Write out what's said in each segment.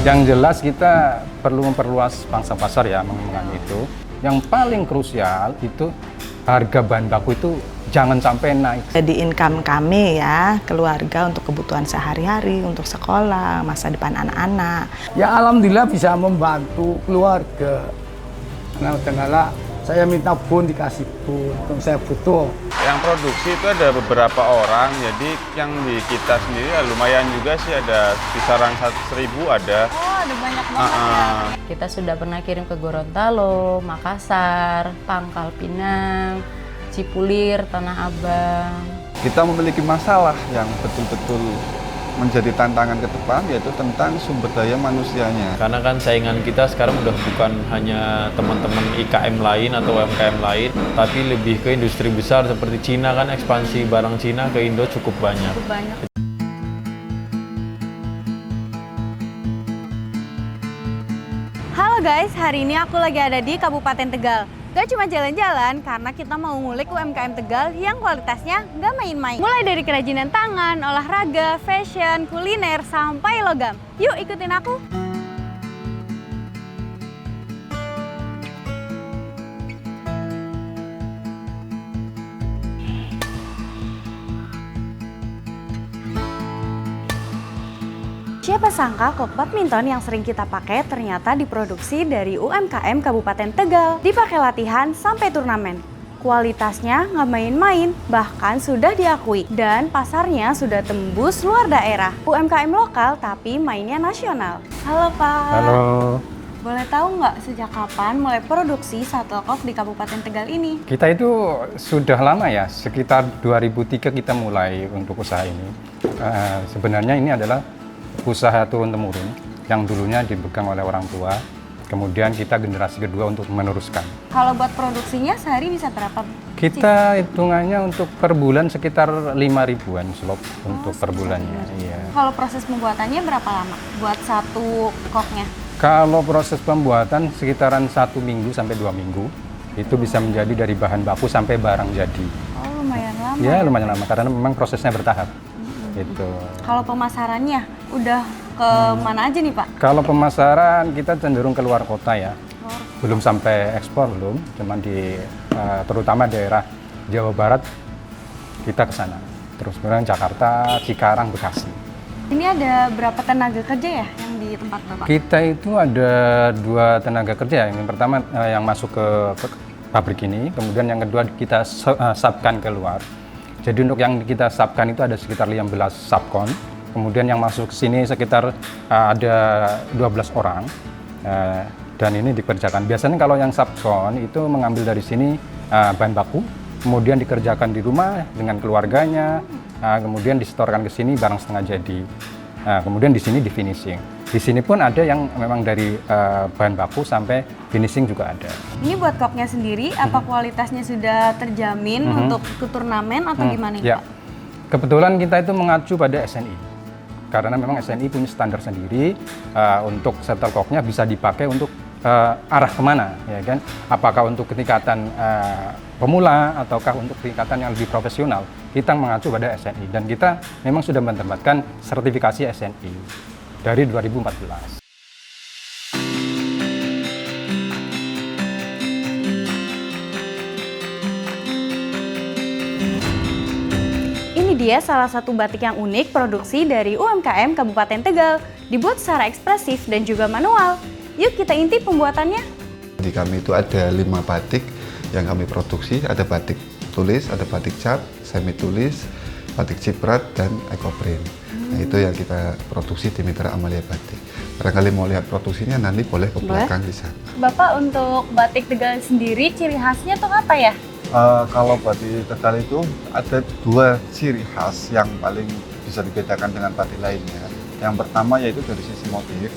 Yang jelas kita perlu memperluas pangsa pasar ya mengenai itu. Yang paling krusial itu harga bahan baku itu jangan sampai naik. Jadi income kami ya, keluarga untuk kebutuhan sehari-hari, untuk sekolah, masa depan anak-anak. Ya alhamdulillah bisa membantu keluarga. Nah, tengahlah saya minta pun dikasih pun, saya butuh. Yang produksi itu ada beberapa orang, jadi yang di kita sendiri ya lumayan juga sih, ada kisaran 1.000 ada. Oh, ada banyak banget ya. Kita sudah pernah kirim ke Gorontalo, Makassar, Pangkal Pinang, Cipulir, Tanah Abang. Kita memiliki masalah yang betul-betul menjadi tantangan ke depan, yaitu tentang sumber daya manusianya. Karena kan saingan kita sekarang udah bukan hanya teman-teman IKM lain atau UMKM lain, tapi lebih ke industri besar seperti Cina kan, ekspansi barang Cina ke Indo cukup banyak. Halo guys, hari ini aku lagi ada di Kabupaten Tegal. Gak cuma jalan-jalan, karena kita mau ngulik UMKM Tegal yang kualitasnya gak main-main. Mulai dari kerajinan tangan, olahraga, fashion, kuliner, sampai logam. Yuk ikutin aku. Siapa sangka kok badminton yang sering kita pakai ternyata diproduksi dari UMKM Kabupaten Tegal. Dipakai latihan sampai turnamen. Kualitasnya nggak main-main, bahkan sudah diakui. Dan pasarnya sudah tembus luar daerah. UMKM lokal tapi mainnya nasional. Halo Pak. Halo. Boleh tahu nggak sejak kapan mulai produksi shuttlecock di Kabupaten Tegal ini? Kita itu sudah lama ya, sekitar 2003 kita mulai untuk usaha ini. Sebenarnya ini adalah usaha turun-temurun yang dulunya dipegang oleh orang tua, kemudian kita generasi kedua untuk meneruskan. Kalau buat produksinya sehari bisa berapa? Kita hitungannya untuk per bulan sekitar 5.000-an slop untuk per bulannya. Iya. Kalau proses pembuatannya berapa lama buat satu koknya? Kalau proses pembuatan sekitaran 1 minggu sampai 2 minggu, itu bisa menjadi dari bahan baku sampai barang jadi. Oh, lumayan lama. Ya, lumayan lama karena memang prosesnya bertahap. Gitu. Kalau pemasarannya udah ke mana aja nih Pak? Kalau pemasaran kita cenderung keluar kota ya, belum sampai ekspor belum, cuman di terutama daerah Jawa Barat kita ke sana. Terus kemudian Jakarta, Cikarang, Bekasi. Ini ada berapa tenaga kerja ya yang di tempat Bapak? Kita itu ada 2 tenaga kerja. Yang pertama yang masuk ke pabrik ini, kemudian yang kedua kita subkan keluar. Jadi untuk yang kita subkan itu ada sekitar 15 subkon, kemudian yang masuk ke sini sekitar ada 12 orang, dan ini dikerjakan. Biasanya kalau yang subkon itu mengambil dari sini bahan baku, kemudian dikerjakan di rumah dengan keluarganya, kemudian disetorkan ke sini barang setengah jadi. Kemudian di sini di finishing. Di sini pun ada yang memang dari bahan baku sampai finishing juga ada. Ini buat koknya sendiri, apa kualitasnya sudah terjamin untuk ke turnamen atau gimana ya. Pak? Kebetulan kita itu mengacu pada SNI. Karena memang SNI punya standar sendiri untuk shuttlecocknya bisa dipakai untuk arah kemana, ya kan? Apakah untuk ketingkatan pemula ataukah untuk tingkatan yang lebih profesional? Kita mengacu pada SNI dan kita memang sudah mendapatkan sertifikasi SNI dari 2014. Ini dia salah satu batik yang unik produksi dari UMKM Kabupaten Tegal, dibuat secara ekspresif dan juga manual. Yuk kita intip pembuatannya. Di kami itu ada 5 batik yang kami produksi, ada batik tulis, ada batik cap, semi tulis, batik ciprat, dan ekoprint. Nah, itu yang kita produksi di Mitra Amalia Batik. Barangkali mau lihat produksinya nanti boleh ke belakang di sana. Bapak untuk batik Tegal sendiri ciri khasnya tuh apa ya? Kalau batik Tegal itu ada 2 ciri khas yang paling bisa dibedakan dengan batik lainnya. Yang pertama yaitu dari sisi motif,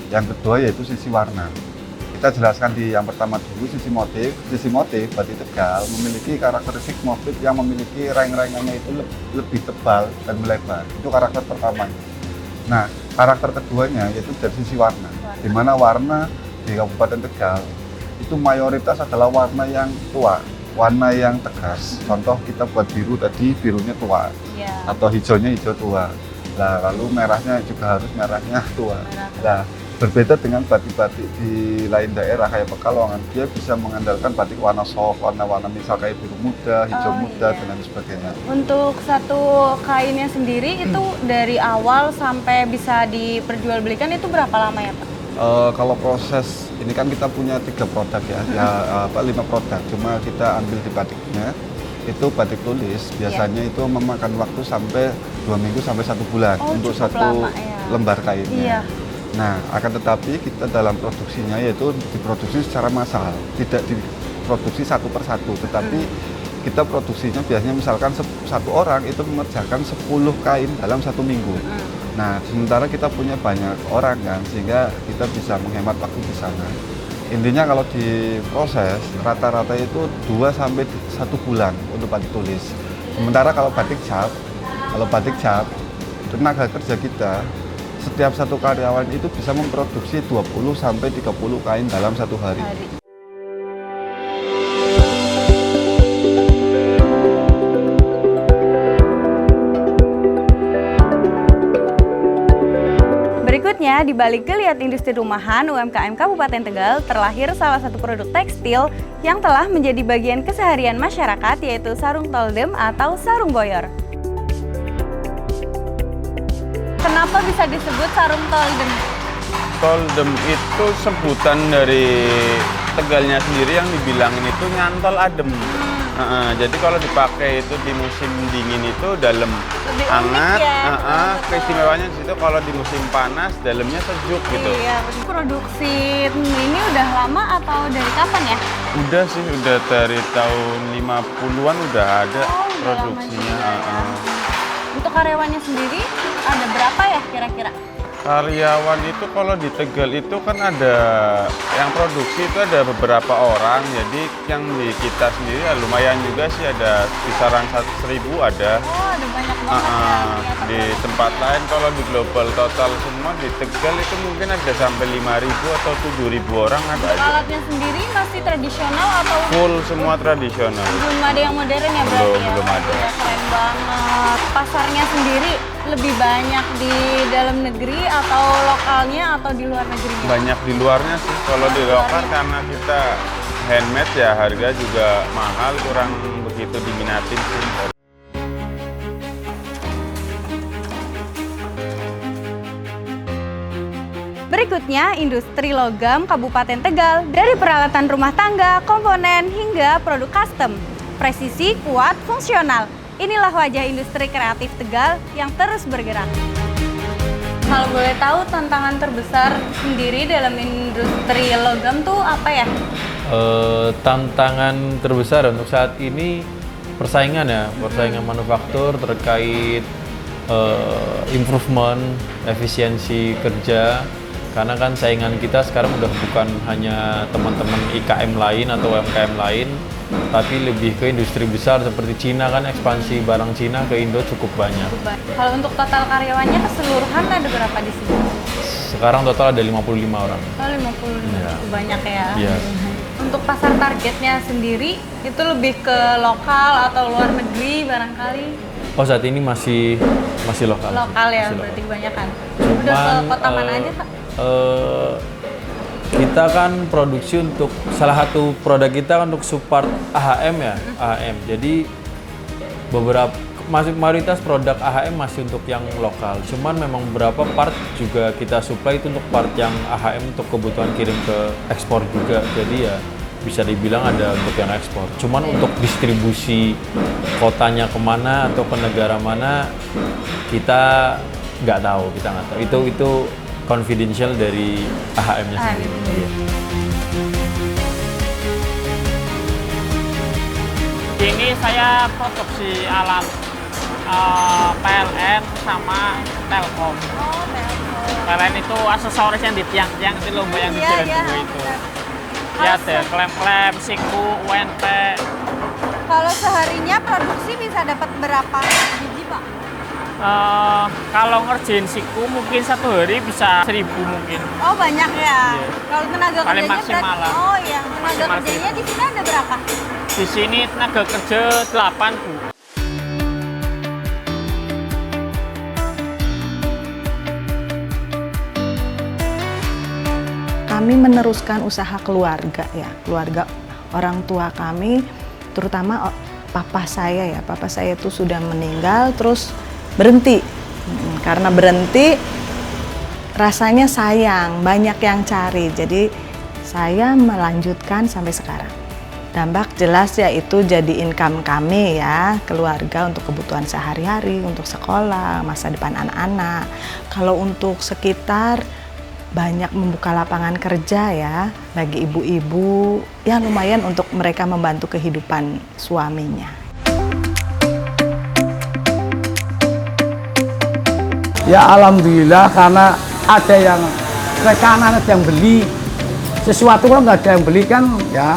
yang kedua yaitu sisi warna. Kita jelaskan di yang pertama dulu sisi motif. Sisi motif batik Tegal memiliki karakteristik motif yang memiliki reng-rengannya itu lebih tebal dan melebar. Itu karakter pertamanya. Nah, karakter keduanya yaitu dari sisi warna. Di mana warna di Kabupaten Tegal itu mayoritas adalah warna yang tua, warna yang tegas. Contoh kita buat biru tadi, birunya tua, atau hijaunya hijau tua. Nah, lalu merahnya juga harus merahnya tua. Nah, Berbeda dengan batik-batik di lain daerah kayak Pekalongan, dia bisa mengandalkan batik warna soft, warna-warna misal kayak biru muda, hijau muda, dan lain sebagainya. Untuk satu kainnya sendiri itu dari awal sampai bisa diperjualbelikan itu berapa lama ya Pak? Kalau proses ini kan kita punya 3 produk ya, 5 produk. Cuma kita ambil di batiknya itu batik tulis. Biasanya itu memakan waktu sampai 2 minggu sampai 1 bulan untuk satu lama, ya. lembar kainnya. Iya. Nah, akan tetapi kita dalam produksinya yaitu diproduksi secara massal, tidak diproduksi satu per satu, tetapi kita produksinya biasanya misalkan satu orang itu mengerjakan 10 kain dalam 1 minggu. Nah, sementara kita punya banyak orang kan, sehingga kita bisa menghemat waktu di sana. Intinya kalau diproses, rata-rata itu 2 sampai 1 bulan untuk batik tulis. Sementara kalau batik cap, tenaga kerja kita, setiap satu karyawan itu bisa memproduksi 20 sampai 30 kain dalam 1 hari. Berikutnya, di balik geliat industri rumahan UMKM Kabupaten Tegal terlahir salah satu produk tekstil yang telah menjadi bagian keseharian masyarakat, yaitu sarung toldem atau sarung boyor. Kenapa bisa disebut sarung toldem? Toldem itu sebutan dari Tegalnya sendiri yang dibilangin itu nyantol adem. Jadi kalau dipakai itu di musim dingin itu dalam Lebih hangat, unik ya, keistimewanya di situ kalau di musim panas dalamnya sejuk gitu. Iya, produksi ini udah lama atau dari kapan ya? Udah sih, udah dari tahun 50-an udah ada udah produksinya. lama juga ya. Untuk karyawannya sendiri ada berapa ya kira-kira? Karyawan itu kalau di Tegal itu kan ada yang produksi itu ada beberapa orang, jadi yang di kita sendiri ya lumayan juga sih, ada kisaran 1.000 ada. Oh, ada banyak banget ya. Di tempat lain kalau di global total semua di Tegal itu mungkin ada sampai 5.000 atau 7.000 orang ada aja. Alatnya sendiri masih tradisional atau Full semua tradisional. belum ada yang modern ya berarti ya? Belum ada. Ya, keren banget. Pasarnya sendiri lebih banyak di dalam negeri atau lokalnya atau di luar negerinya? Banyak di luarnya sih. Kalau di lokal karena kita handmade ya harga juga mahal, kurang begitu diminatin sih. Berikutnya, industri logam Kabupaten Tegal. Dari peralatan rumah tangga, komponen, hingga produk custom. Presisi, kuat, fungsional. Inilah wajah industri kreatif Tegal yang terus bergerak. Kalau boleh tahu, tantangan terbesar sendiri dalam industri logam tuh apa ya? Tantangan terbesar untuk saat ini persaingan ya, persaingan manufaktur terkait improvement, efisiensi kerja. Karena kan saingan kita sekarang udah bukan hanya teman-teman IKM lain atau UMKM lain, tapi lebih ke industri besar seperti Cina kan, ekspansi barang Cina ke Indo cukup banyak. Kalau untuk total karyawannya keseluruhan ada berapa di sini? Sekarang total ada 55 orang. Oh, 55, Ya. cukup banyak ya. Iya. Untuk pasar targetnya sendiri itu lebih ke lokal atau luar negeri barangkali? Oh, saat ini masih lokal. Lokal ya, Masih berarti lokal. kebanyakan. Udah ke kota mana aja, Pak? Kita kan produksi untuk salah satu produk kita untuk support AHM ya, AHM. Jadi beberapa mayoritas produk AHM masih untuk yang lokal. Cuman memang beberapa part juga kita supply itu untuk part yang AHM untuk kebutuhan kirim ke ekspor juga. Jadi ya bisa dibilang ada untuk yang ekspor. Cuman untuk distribusi kotanya kemana atau ke negara mana kita nggak tahu. Itu confidential dari AHM-nya sendiri. Iya. Ini saya produksi alat PLN sama Telkom. Oh, Telkom. PLN itu aksesoris yang di tiang-tiang itu lomba yang di jalan dua itu. Ya ada klem-klem, siku, UNT. Kalau seharinya produksi bisa dapat berapa biji, Pak? Kalau ngerjain siku mungkin satu hari bisa 1.000 mungkin. Oh, banyak ya. Iya. Kalau tenaga Paling kerjanya maksimal lah. Oh iya, tenaga Maksimal kerjanya di sini ada berapa? Di sini tenaga kerja 8 Bu. kami meneruskan usaha keluarga ya, keluarga orang tua kami, terutama papa saya ya. Papa saya itu sudah meninggal terus berhenti. Karena berhenti rasanya sayang, banyak yang cari. Jadi saya melanjutkan sampai sekarang. Dampak jelas ya itu jadi income kami ya, keluarga untuk kebutuhan sehari-hari, untuk sekolah, masa depan anak-anak. Kalau untuk sekitar banyak membuka lapangan kerja ya bagi ibu-ibu, ya lumayan untuk mereka membantu kehidupan suaminya. Ya alhamdulillah, karena ada yang mereka anak-anak yang beli sesuatu, kalau nggak ada yang beli kan ya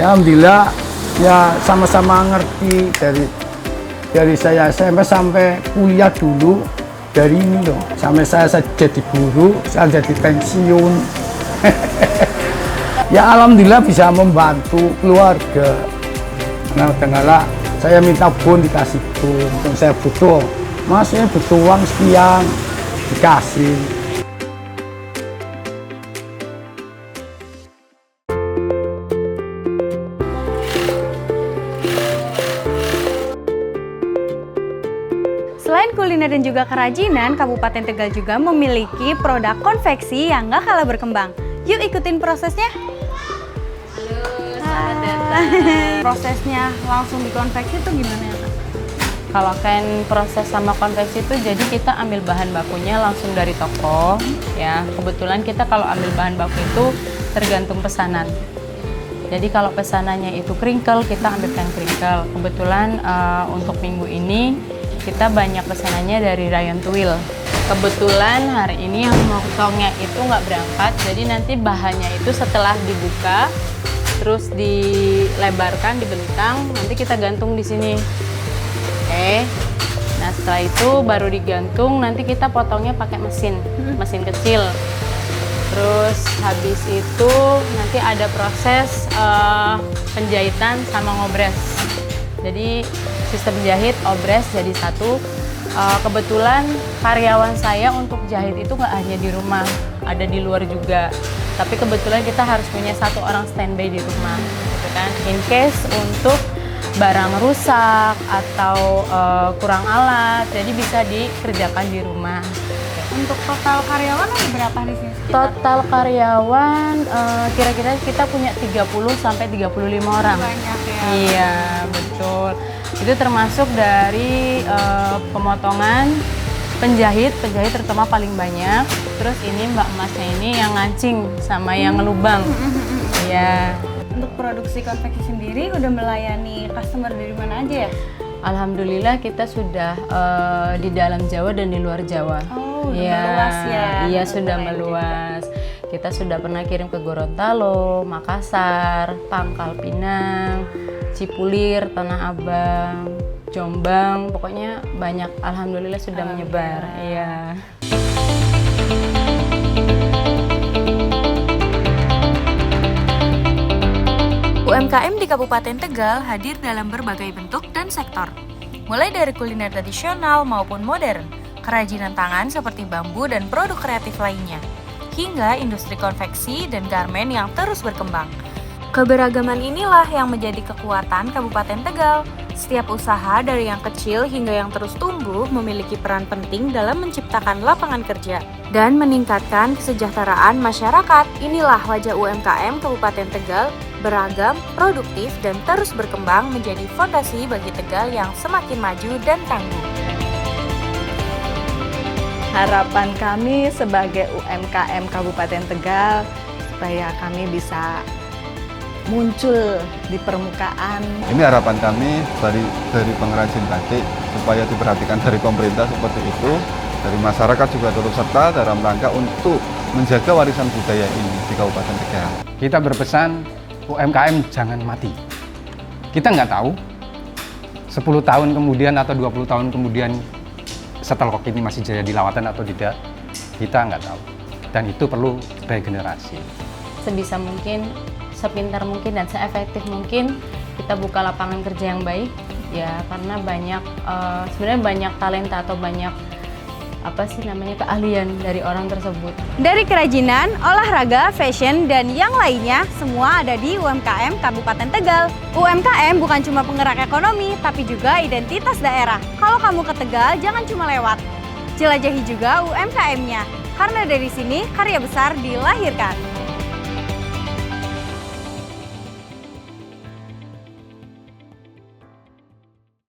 alhamdulillah ya sama-sama ngerti. Dari saya SMP sampai kuliah dulu dari ini loh, sampai saya jadi guru, saya jadi pensiun. Ya alhamdulillah bisa membantu keluarga. Nah tengahlah saya minta pun dikasih pun, saya butuh, mas saya butuh uang sekian, dikasih. Selain kuliner dan juga kerajinan, Kabupaten Tegal juga memiliki produk konveksi yang nggak kalah berkembang. Yuk ikutin prosesnya. Halo, selamat datang. Prosesnya langsung dikonveksi itu gimana ya, Kak? Kalau kain proses sama konveksi itu, jadi kita ambil bahan bakunya langsung dari toko. Ya, kebetulan kita kalau ambil bahan baku itu tergantung pesanan. Jadi kalau pesanannya itu crinkle, kita ambil kain crinkle. Kebetulan untuk minggu ini kita banyak pesanannya dari Rayon Tuil. Kebetulan hari ini yang motongnya itu nggak berangkat, jadi nanti bahannya itu setelah dibuka, terus dilebarkan, dibentang, nanti kita gantung di sini. Oke. Nah setelah itu baru digantung, nanti kita potongnya pakai mesin kecil. Terus habis itu nanti ada proses penjahitan sama ngobres. Jadi sistem jahit, obres jadi satu. Kebetulan karyawan saya untuk jahit itu nggak hanya di rumah, ada di luar juga. Tapi kebetulan kita harus punya satu orang standby di rumah, gitu kan? In case untuk barang rusak atau kurang alat, jadi bisa dikerjakan di rumah. Untuk total karyawan ada berapa di sini? Total karyawan kira-kira kita punya 30 sampai 35 orang. Banyak ya. Iya, betul. Itu termasuk dari pemotongan, penjahit terutama paling banyak. Terus ini Mbak Emasnya ini yang ngancing sama yang ngelubang. Iya. Untuk produksi konveksi sendiri udah melayani customer dari mana aja ya? Alhamdulillah kita sudah di dalam Jawa dan di luar Jawa. Oh, udah meluas ya. Iya, sudah meluas. Kita sudah pernah kirim ke Gorontalo, Makassar, Pangkal Pinang, Cipulir, Tanah Abang, Jombang, pokoknya banyak. Alhamdulillah sudah menyebar. Iya. UMKM di Kabupaten Tegal hadir dalam berbagai bentuk dan sektor. Mulai dari kuliner tradisional maupun modern, kerajinan tangan seperti bambu dan produk kreatif lainnya, hingga industri konveksi dan garmen yang terus berkembang. Keberagaman inilah yang menjadi kekuatan Kabupaten Tegal. Setiap usaha dari yang kecil hingga yang terus tumbuh memiliki peran penting dalam menciptakan lapangan kerja dan meningkatkan kesejahteraan masyarakat. Inilah wajah UMKM Kabupaten Tegal, beragam, produktif, dan terus berkembang menjadi fondasi bagi Tegal yang semakin maju dan tangguh. Harapan kami sebagai UMKM Kabupaten Tegal supaya kami bisa muncul di permukaan. Ini harapan kami dari pengrajin batik supaya diperhatikan dari pemerintah seperti itu, dari masyarakat juga turut serta dalam rangka untuk menjaga warisan budaya ini di Kabupaten Tegal. Kita berpesan UMKM jangan mati. Kita nggak tahu 10 tahun kemudian atau 20 tahun kemudian setelah ini masih jadi lawatan atau tidak, kita nggak tahu. Dan itu perlu regenerasi. Sebisa mungkin, sepintar mungkin dan seefektif mungkin kita buka lapangan kerja yang baik ya, karena banyak sebenarnya banyak talenta atau banyak keahlian dari orang tersebut. Dari kerajinan, olahraga, fashion, dan yang lainnya, semua ada di UMKM Kabupaten Tegal. UMKM bukan cuma penggerak ekonomi, tapi juga identitas daerah. Kalau kamu ke Tegal, jangan cuma lewat. Jelajahi juga UMKM-nya, karena dari sini karya besar dilahirkan.